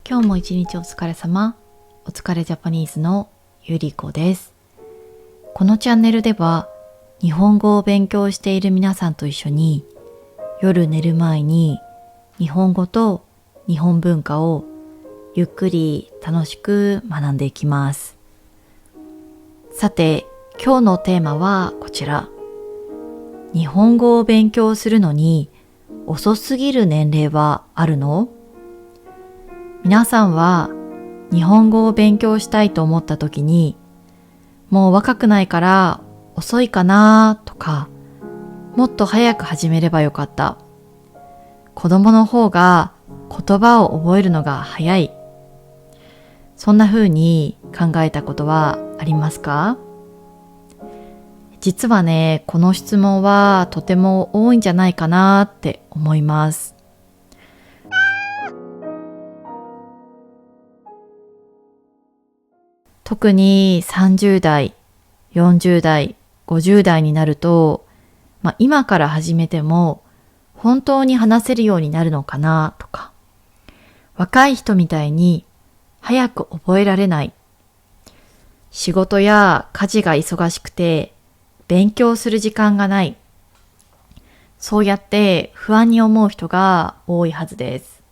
今日も一日お疲れ様。お疲れジャパニーズのゆりこです。このチャンネルでは日本語を勉強している皆さんと一緒に夜寝る前に日本語と日本文化をゆっくり楽しく学んでいきます。さて、今日のテーマはこちら。日本語を勉強するのに遅すぎる年齢はあるの？皆さんは日本語を勉強したいと思った時に、もう若くないから遅いかなとか、もっと早く始めればよかった。子供の方が言葉を覚えるのが早い。そんな風に考えたことはありますか？実はね、この質問はとても多いんじゃないかなって思います。特に30代、40代、50代になると、今から始めても本当に話せるようになるのかなとか、若い人みたいに早く覚えられない。仕事や家事が忙しくて勉強する時間がない。そうやって不安に思う人が多いはずです。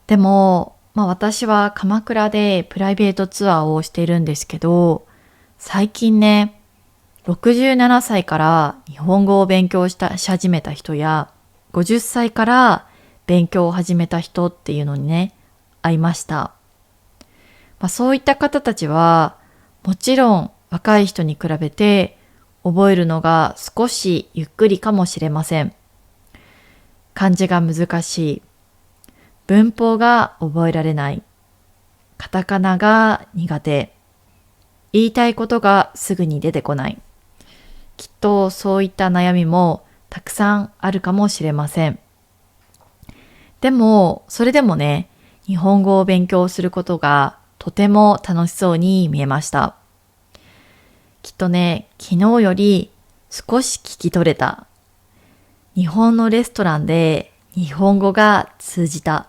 でも、私は鎌倉でプライベートツアーをしているんですけど、最近ね、67歳から日本語を勉強し始めた人や、50歳から勉強を始めた人っていうのにね、会いました。そういった方たちは、もちろん若い人に比べて覚えるのが少しゆっくりかもしれません。漢字が難しい。文法が覚えられない。カタカナが苦手。言いたいことがすぐに出てこない。きっとそういった悩みもたくさんあるかもしれません。でも、それでもね、日本語を勉強することがとても楽しそうに見えました。きっとね、昨日より少し聞き取れた。日本のレストランで日本語が通じた。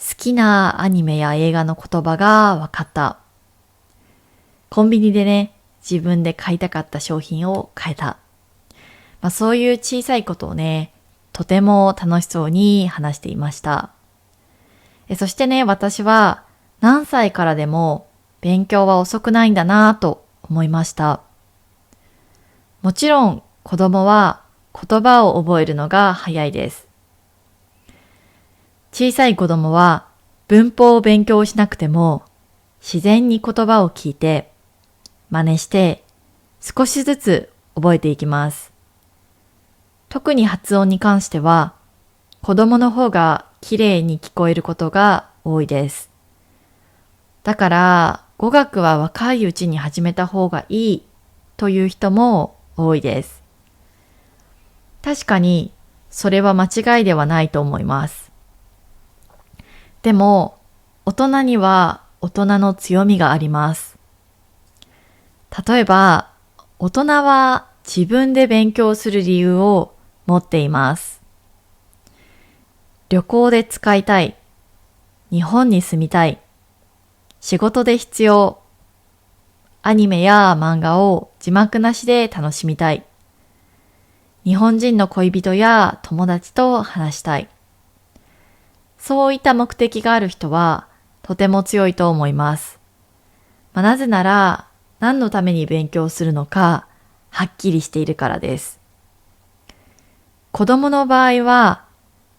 好きなアニメや映画の言葉が分かった。コンビニでね、自分で買いたかった商品を買えた。そういう小さいことをね、とても楽しそうに話していました。そしてね、私は何歳からでも勉強は遅くないんだなぁと思いました。もちろん子供は言葉を覚えるのが早いです。小さい子供は文法を勉強しなくても自然に言葉を聞いて真似して少しずつ覚えていきます。特に発音に関しては子供の方が綺麗に聞こえることが多いです。だから語学は若いうちに始めた方がいいという人も多いです。確かにそれは間違いではないと思います。でも、大人には大人の強みがあります。例えば、大人は自分で勉強する理由を持っています。旅行で使いたい。日本に住みたい。仕事で必要。アニメや漫画を字幕なしで楽しみたい。日本人の恋人や友達と話したい。そういった目的がある人はとても強いと思います。なぜなら何のために勉強するのかはっきりしているからです。子供の場合は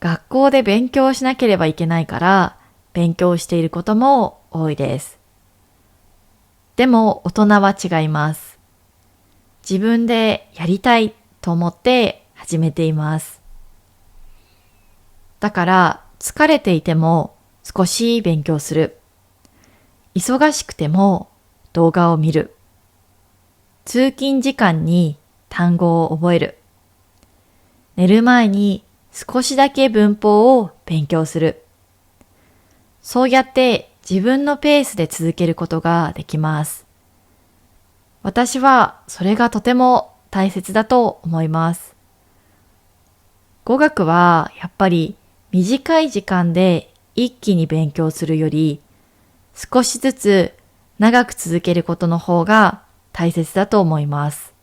学校で勉強しなければいけないから勉強していることも多いです。でも大人は違います。自分でやりたいと思って始めています。だから疲れていても少し勉強する。忙しくても動画を見る。通勤時間に単語を覚える。寝る前に少しだけ文法を勉強する。そうやって自分のペースで続けることができます。私はそれがとても大切だと思います。語学はやっぱり短い時間で一気に勉強するより、少しずつ長く続けることの方が大切だと思います。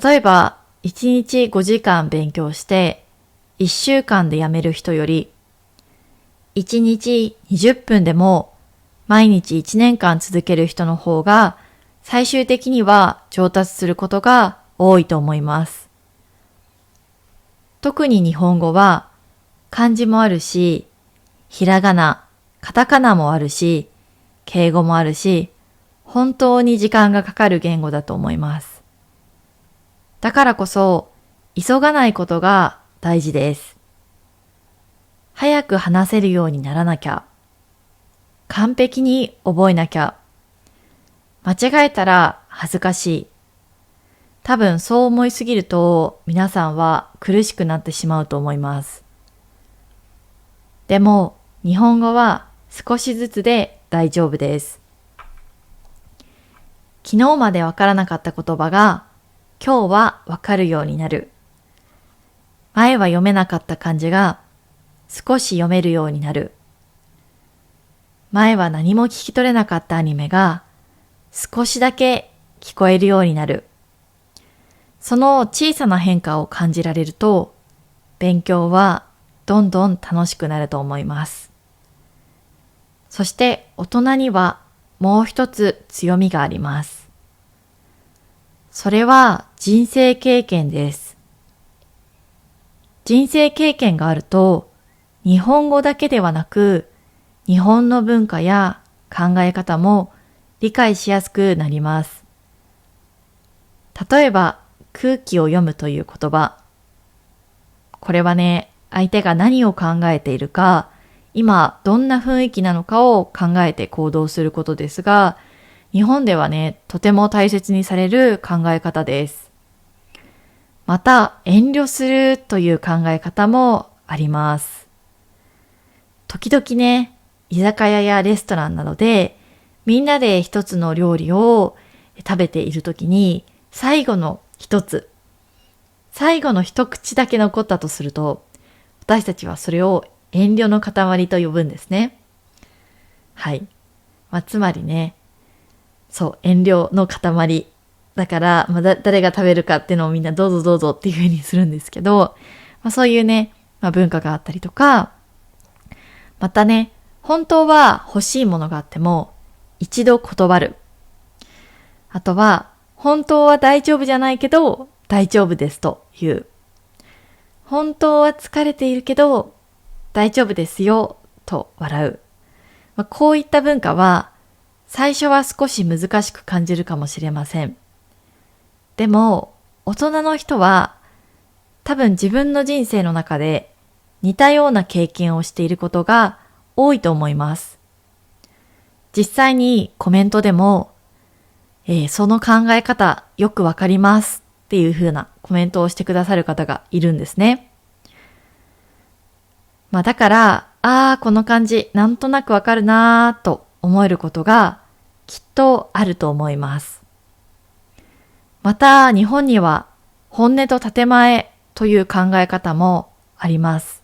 例えば、1日5時間勉強して1週間でやめる人より、1日20分でも毎日1年間続ける人の方が最終的には上達することが多いと思います。特に日本語は漢字もあるし、ひらがな、カタカナもあるし、敬語もあるし、本当に時間がかかる言語だと思います。だからこそ、急がないことが大事です。早く話せるようにならなきゃ。完璧に覚えなきゃ。間違えたら恥ずかしい。多分そう思いすぎると皆さんは苦しくなってしまうと思います。でも日本語は少しずつで大丈夫です。昨日までわからなかった言葉が今日はわかるようになる。前は読めなかった漢字が少し読めるようになる。前は何も聞き取れなかったアニメが少しだけ聞こえるようになる。その小さな変化を感じられると、勉強はどんどん楽しくなると思います。そして大人にはもう一つ強みがあります。それは人生経験です。人生経験があると、日本語だけではなく、日本の文化や考え方も理解しやすくなります。例えば、空気を読むという言葉。これはね、相手が何を考えているか、今どんな雰囲気なのかを考えて行動することですが、日本ではね、とても大切にされる考え方です。また、遠慮するという考え方もあります。時々ね、居酒屋やレストランなどで、みんなで一つの料理を食べているときに、最後の一口だけ残ったとすると、私たちはそれを遠慮の塊と呼ぶんですね。はい。つまりね、遠慮の塊。だから、誰が食べるかっていうのをみんなどうぞどうぞっていう風にするんですけど、そういうね、文化があったりとか、またね、本当は欲しいものがあっても、一度断る。あとは、本当は大丈夫じゃないけど、大丈夫ですという。本当は疲れているけど、大丈夫ですよと笑う。こういった文化は、最初は少し難しく感じるかもしれません。でも、大人の人は、多分自分の人生の中で似たような経験をしていることが多いと思います。実際にコメントでも、その考え方よくわかりますっていう風なコメントをしてくださる方がいるんですね。だから、この感じなんとなくわかるなぁと思えることがきっとあると思います。また日本には本音と建前という考え方もあります。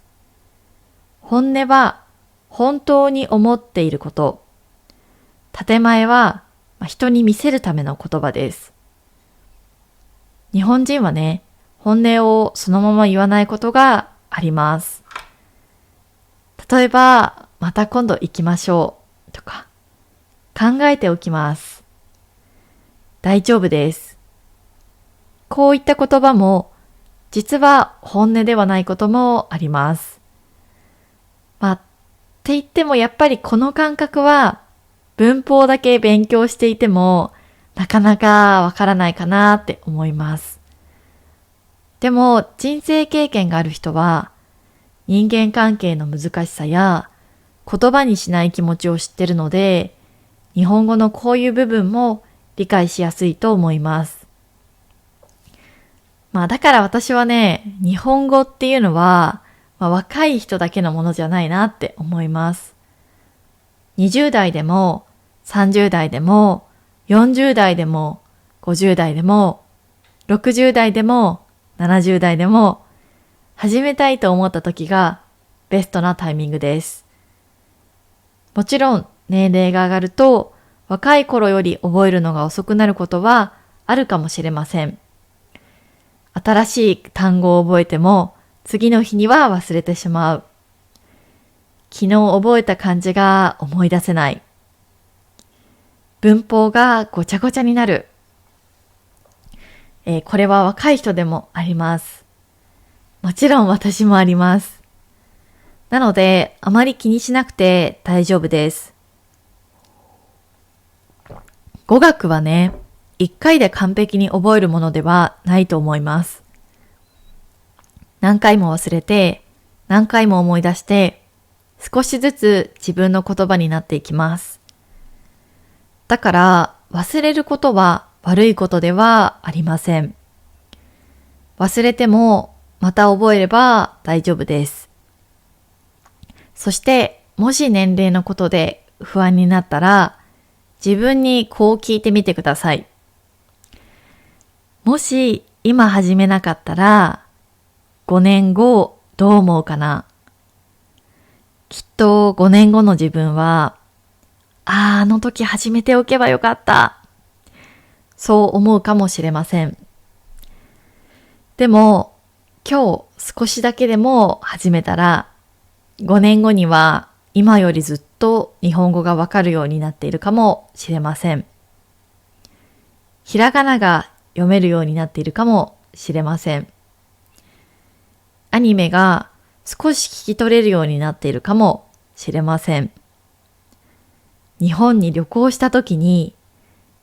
本音は本当に思っていること。建前は人に見せるための言葉です。日本人はね、本音をそのまま言わないことがあります。例えば、また今度行きましょうとか、考えておきます。大丈夫です。こういった言葉も、実は本音ではないこともあります。って言ってもやっぱりこの感覚は、文法だけ勉強していても、なかなかわからないかなって思います。でも、人生経験がある人は、人間関係の難しさや、言葉にしない気持ちを知ってるので、日本語のこういう部分も理解しやすいと思います。だから私はね、日本語っていうのは、若い人だけのものじゃないなって思います。20代でも、30代でも、40代でも、50代でも、60代でも、70代でも、始めたいと思った時がベストなタイミングです。もちろん年齢が上がると若い頃より覚えるのが遅くなることはあるかもしれません。新しい単語を覚えても次の日には忘れてしまう。昨日覚えた漢字が思い出せない。文法がごちゃごちゃになる。これは若い人でもあります。もちろん私もあります。なので、あまり気にしなくて大丈夫です。語学はね、一回で完璧に覚えるものではないと思います。何回も忘れて、何回も思い出して、少しずつ自分の言葉になっていきます。だから、忘れることは悪いことではありません。忘れてもまた覚えれば大丈夫です。そして、もし年齢のことで不安になったら、自分にこう聞いてみてください。もし今始めなかったら、5年後どう思うかな。きっと5年後の自分は、あの時始めておけばよかった。そう思うかもしれません。でも、今日少しだけでも始めたら、5年後には今よりずっと日本語がわかるようになっているかもしれません。ひらがなが読めるようになっているかもしれません。アニメが少し聞き取れるようになっているかもしれません。日本に旅行した時に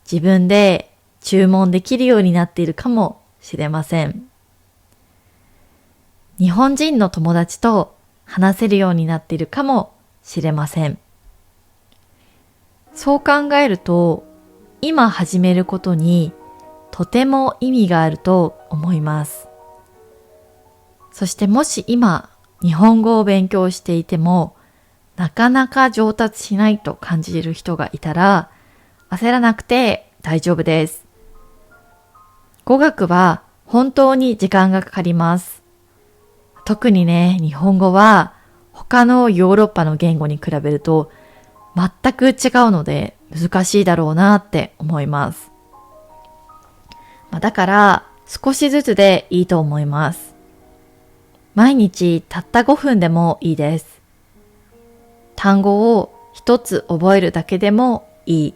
自分で注文できるようになっているかもしれません。日本人の友達と話せるようになっているかもしれません。そう考えると、今始めることにとても意味があると思います。そしてもし今日本語を勉強していてもなかなか上達しないと感じる人がいたら焦らなくて大丈夫です。語学は本当に時間がかかります。特にね、日本語は他のヨーロッパの言語に比べると全く違うので難しいだろうなって思います。だから少しずつでいいと思います。毎日たった5分でもいいです。単語を一つ覚えるだけでもいい。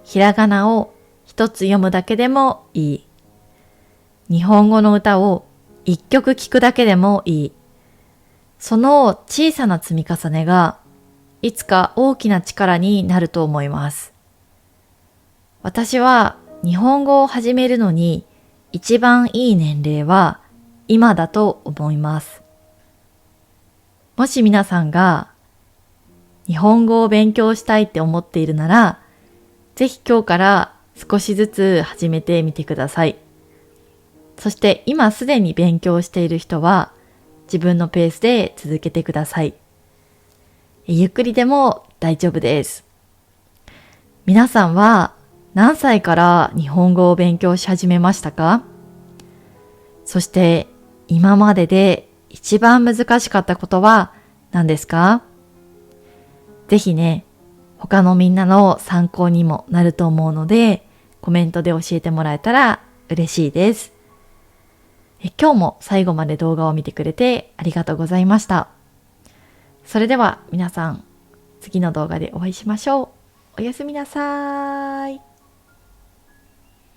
ひらがなを一つ読むだけでもいい。日本語の歌を一曲聞くだけでもいい。その小さな積み重ねがいつか大きな力になると思います。私は日本語を始めるのに一番いい年齢は今だと思います。もし皆さんが日本語を勉強したいって思っているなら、ぜひ今日から少しずつ始めてみてください。そして今すでに勉強している人は自分のペースで続けてください。ゆっくりでも大丈夫です。皆さんは何歳から日本語を勉強し始めましたか？そして今までで一番難しかったことは何ですか？ぜひね、他のみんなの参考にもなると思うので、コメントで教えてもらえたら嬉しいです。今日も最後まで動画を見てくれてありがとうございました。それでは皆さん、次の動画でお会いしましょう。おやすみなさーい。